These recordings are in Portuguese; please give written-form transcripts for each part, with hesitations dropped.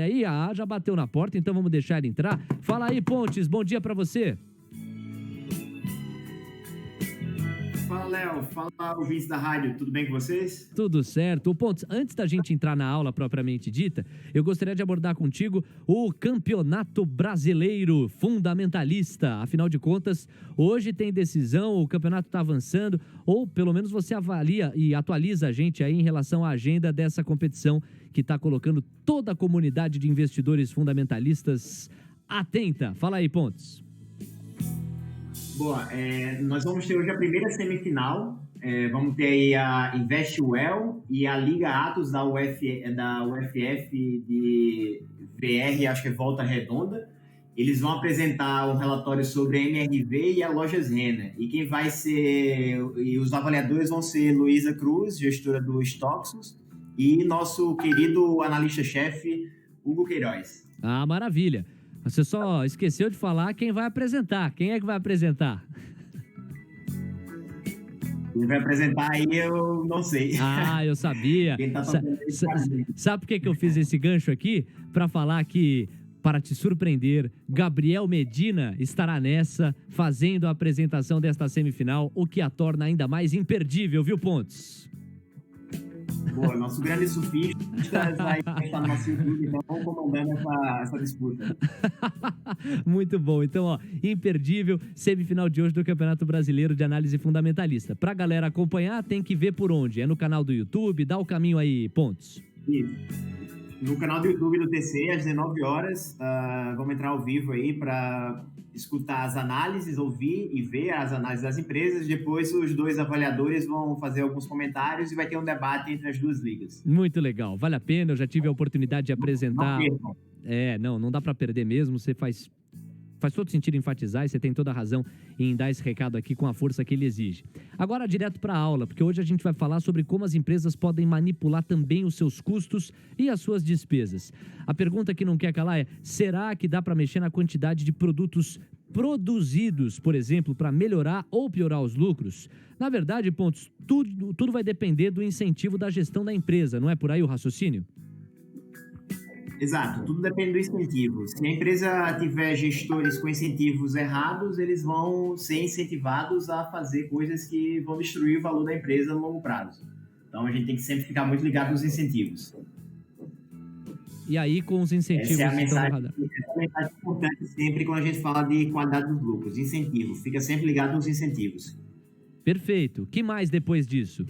Aí, já bateu na porta, então vamos deixar ele entrar. Fala aí, Pontes, bom dia pra você. Fala, Léo. Fala, ouvintes da rádio. Tudo bem com vocês? Tudo certo. Ô, Pontes, antes da gente entrar na aula propriamente dita, eu gostaria de abordar contigo o Campeonato Brasileiro Fundamentalista. Afinal de contas, hoje tem decisão, o campeonato está avançando, ou pelo menos você avalia e atualiza a gente aí em relação à agenda dessa competição que está colocando toda a comunidade de investidores fundamentalistas atenta. Fala aí, Pontes. Boa. Nós vamos ter hoje a primeira semifinal. Vamos ter aí a Investwell e a Liga Atos da UFF de VR, acho que é Volta Redonda. Eles vão apresentar um relatório sobre a MRV e a Lojas Renner. E quem vai ser... E os avaliadores vão ser Luísa Cruz, gestora do Stoxos, e nosso querido analista-chefe, Hugo Queiroz. Maravilha. Você só esqueceu de falar quem vai apresentar. Quem é que vai apresentar? Quem vai apresentar aí eu não sei. Eu sabia. Quem tá Sabe por que eu fiz esse gancho aqui? Para falar que, para te surpreender, Gabriel Medina estará nessa, fazendo a apresentação desta semifinal, o que a torna ainda mais imperdível, viu, Pontes? Boa, nosso grande surfista vai estar no nosso YouTube, então vamos comandando essa disputa. Muito bom. Então, imperdível, semifinal de hoje do Campeonato Brasileiro de Análise Fundamentalista. Pra galera acompanhar, tem que ver por onde? É no canal do YouTube? Dá o caminho aí, Pontes. Isso. No canal do YouTube do TC, às 19 horas, vamos entrar ao vivo aí para escutar as análises, ouvir e ver as análises das empresas. Depois, os dois avaliadores vão fazer alguns comentários e vai ter um debate entre as duas ligas. Muito legal, vale a pena. Eu já tive a oportunidade de apresentar. Não dá para perder mesmo. Você faz todo sentido enfatizar e você tem toda a razão em dar esse recado aqui com a força que ele exige. Agora, direto para a aula, porque hoje a gente vai falar sobre como as empresas podem manipular também os seus custos e as suas despesas. A pergunta que não quer calar é: será que dá para mexer na quantidade de produtos produzidos, por exemplo, para melhorar ou piorar os lucros? Na verdade, Pontos, tudo vai depender do incentivo da gestão da empresa, não é por aí o raciocínio? Exato, tudo depende do incentivo. Se a empresa tiver gestores com incentivos errados, eles vão ser incentivados a fazer coisas que vão destruir o valor da empresa no longo prazo. Então a gente tem que sempre ficar muito ligado nos incentivos. E aí, com os incentivos... Essa é a mensagem importante sempre quando a gente fala de qualidade dos lucros. Incentivo, fica sempre ligado nos incentivos. Perfeito. O que mais depois disso?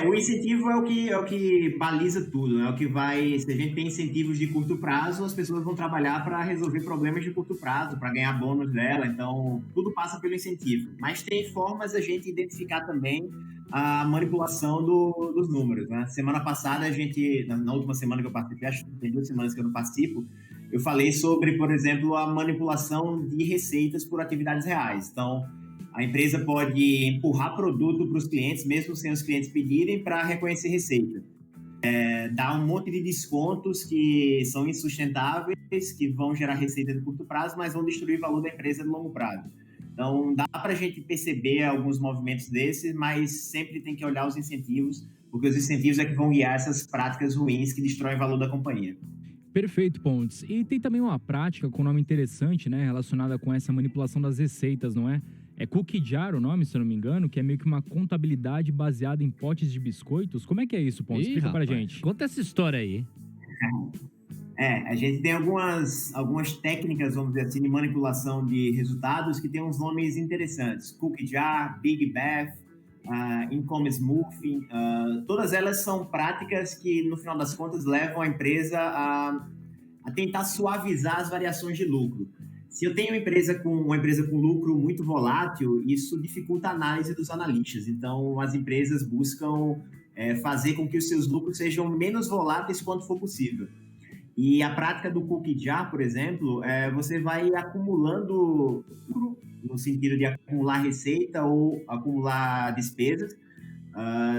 O incentivo é o que baliza tudo, né? É o que vai... Se a gente tem incentivos de curto prazo, as pessoas vão trabalhar para resolver problemas de curto prazo, para ganhar bônus dela. Então, tudo passa pelo incentivo. Mas tem formas a gente identificar também a manipulação dos números, né? Semana passada, na última semana que eu participei, acho que tem 2 semanas que eu não participo, eu falei sobre, por exemplo, a manipulação de receitas por atividades reais. Então, a empresa pode empurrar produto para os clientes, mesmo sem os clientes pedirem, para reconhecer receita. Dar um monte de descontos que são insustentáveis, que vão gerar receita de curto prazo, mas vão destruir o valor da empresa no longo prazo. Então, dá para a gente perceber alguns movimentos desses, mas sempre tem que olhar os incentivos, porque os incentivos é que vão guiar essas práticas ruins que destroem o valor da companhia. Perfeito, Pontes. E tem também uma prática com nome interessante, né, relacionada com essa manipulação das receitas, não é? É cookie jar o nome, se eu não me engano, que é meio que uma contabilidade baseada em potes de biscoitos. Como é que é isso, Pontes? Explica pra gente. Conta essa história aí. A gente tem algumas técnicas, vamos dizer assim, de manipulação de resultados que tem uns nomes interessantes. Cookie jar, Big Bath, e-commerce muffin. Todas elas são práticas que, no final das contas, levam a empresa a tentar suavizar as variações de lucro. Se eu tenho uma empresa com lucro muito volátil, isso dificulta a análise dos analistas. Então, as empresas buscam fazer com que os seus lucros sejam menos voláteis quanto for possível. E a prática do cookie jar, por exemplo, você vai acumulando lucro, no sentido de acumular receita ou acumular despesas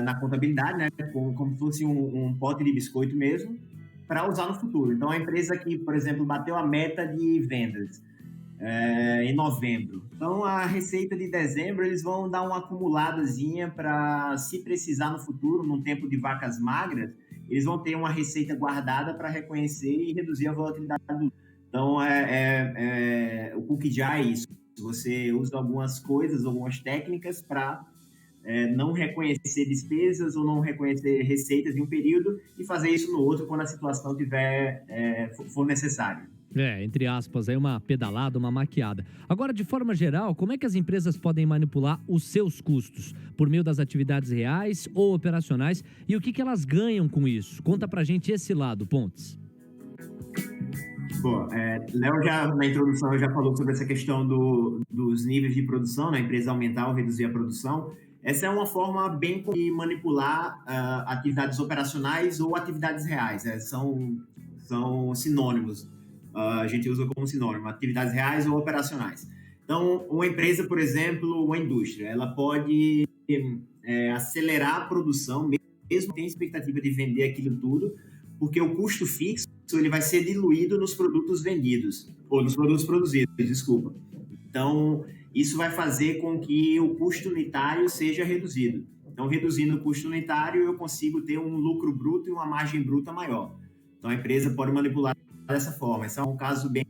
na contabilidade, né? Como se fosse um pote de biscoito mesmo, para usar no futuro. Então, a empresa que, por exemplo, bateu a meta de vendas em novembro. Então, a receita de dezembro, eles vão dar uma acumuladazinha para, se precisar no futuro, num tempo de vacas magras, eles vão ter uma receita guardada para reconhecer e reduzir a volatilidade do lucro. Então, o cookie jar é isso. Você usa algumas coisas, algumas técnicas para não reconhecer despesas ou não reconhecer receitas em um período e fazer isso no outro quando a situação for necessário. Entre aspas, aí uma pedalada, uma maquiada. Agora, de forma geral, como é que as empresas podem manipular os seus custos? Por meio das atividades reais ou operacionais? E o que elas ganham com isso? Conta pra gente esse lado, Pontes. Bom, Léo na introdução já falou sobre essa questão dos níveis de produção, né? A empresa aumentar ou reduzir a produção. Essa é uma forma bem de manipular atividades operacionais ou atividades reais. São sinônimos. A gente usa como sinônimo, atividades reais ou operacionais. Então, uma empresa, por exemplo, uma indústria, ela pode acelerar a produção, mesmo tem expectativa de vender aquilo tudo, porque o custo fixo ele vai ser diluído nos produtos vendidos, ou nos produtos produzidos, desculpa. Então, isso vai fazer com que o custo unitário seja reduzido. Então, reduzindo o custo unitário, eu consigo ter um lucro bruto e uma margem bruta maior. Então, a empresa pode manipular dessa forma. Esse é um caso bem...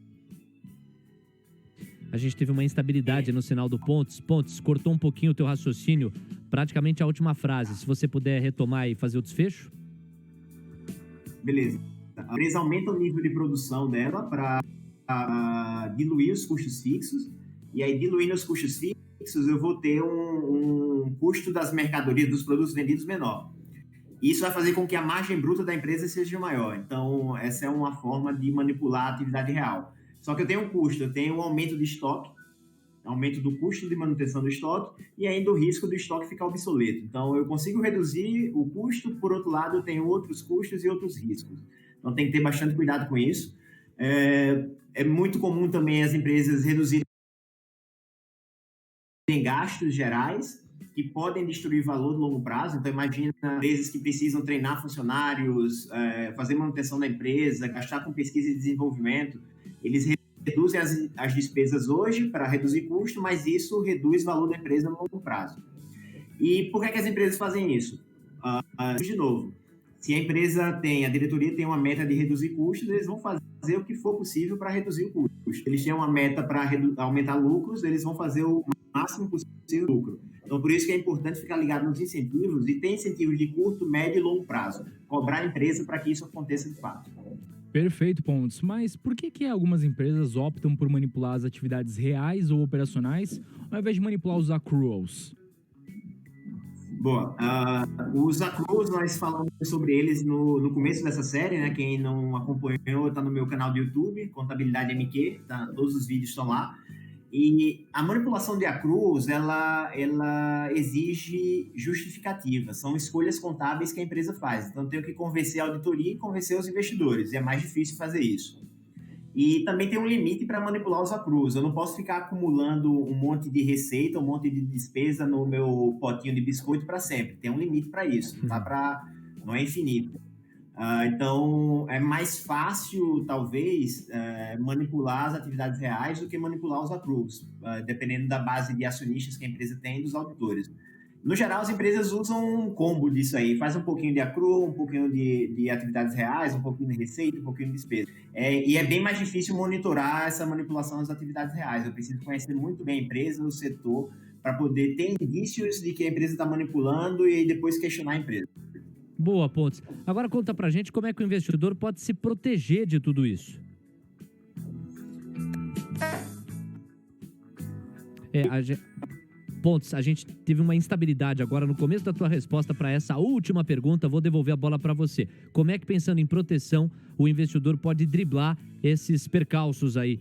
A gente teve uma instabilidade no sinal do Pontes. Pontes, cortou um pouquinho o teu raciocínio, praticamente a última frase. Se você puder retomar e fazer o desfecho. Beleza. A empresa aumenta o nível de produção dela para diluir os custos fixos, e aí diluindo os custos fixos eu vou ter um custo das mercadorias, dos produtos vendidos menor. Isso vai fazer com que a margem bruta da empresa seja maior. Então, essa é uma forma de manipular a atividade real. Só que eu tenho um custo, eu tenho um aumento de estoque, aumento do custo de manutenção do estoque e ainda o risco do estoque ficar obsoleto. Então, eu consigo reduzir o custo, por outro lado, eu tenho outros custos e outros riscos. Então, tem que ter bastante cuidado com isso. É muito comum também as empresas reduzirem gastos gerais que podem destruir valor no longo prazo. Então, imagina empresas que precisam treinar funcionários, fazer manutenção da empresa, gastar com pesquisa e desenvolvimento. Eles reduzem as despesas hoje para reduzir custo, mas isso reduz o valor da empresa no longo prazo. E por que as empresas fazem isso? De novo, se a diretoria tem uma meta de reduzir custos, eles vão fazer o que for possível para reduzir o custo. Eles têm uma meta para aumentar lucros, eles vão fazer o máximo possível de lucro. Então, por isso que é importante ficar ligado nos incentivos, e tem incentivos de curto, médio e longo prazo. Cobrar a empresa para que isso aconteça de fato. Perfeito, Pontes. Mas por que algumas empresas optam por manipular as atividades reais ou operacionais, ao invés de manipular os accruals? Boa. Os accruals, nós falamos sobre eles no começo dessa série, né? Quem não acompanhou, está no meu canal do YouTube, Contabilidade MQ, todos os vídeos estão lá. E a manipulação de accruals, ela exige justificativa, são escolhas contábeis que a empresa faz. Então, tenho que convencer a auditoria e convencer os investidores, e é mais difícil fazer isso. E também tem um limite para manipular os accruals. Eu não posso ficar acumulando um monte de receita, um monte de despesa no meu potinho de biscoito para sempre. Tem um limite para isso, não é infinito. Então, é mais fácil, talvez, manipular as atividades reais do que manipular os accruals, dependendo da base de acionistas que a empresa tem e dos auditores. No geral, as empresas usam um combo disso aí, faz um pouquinho de accrual, um pouquinho de atividades reais, um pouquinho de receita, um pouquinho de despesa. E é bem mais difícil monitorar essa manipulação das atividades reais. Eu preciso conhecer muito bem a empresa, o setor, para poder ter indícios de que a empresa está manipulando e aí depois questionar a empresa. Boa, Pontes. Agora conta pra gente como é que o investidor pode se proteger de tudo isso. Pontes, a gente teve uma instabilidade agora no começo da tua resposta para essa última pergunta. Vou devolver a bola para você. Como é que, pensando em proteção, o investidor pode driblar esses percalços aí?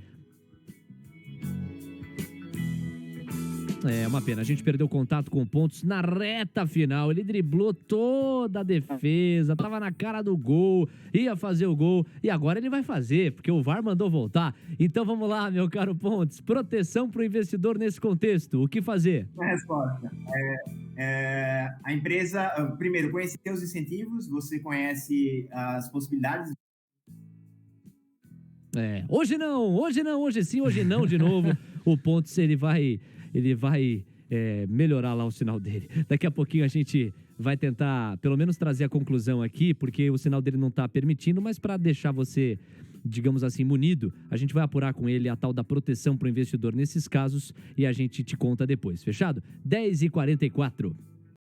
É uma pena, a gente perdeu contato com o Pontes na reta final, ele driblou toda a defesa, tava na cara do gol, ia fazer o gol, e agora ele vai fazer, porque o VAR mandou voltar. Então vamos lá, meu caro Pontes, proteção para o investidor nesse contexto, o que fazer? A resposta a empresa, primeiro, conhecer os incentivos, você conhece as possibilidades. Hoje sim, hoje não, de novo, o Pontes ele vai melhorar lá o sinal dele. Daqui a pouquinho a gente vai tentar, pelo menos, trazer a conclusão aqui, porque o sinal dele não está permitindo, mas para deixar você, digamos assim, munido, a gente vai apurar com ele a tal da proteção para o investidor nesses casos e a gente te conta depois. Fechado? 10h44.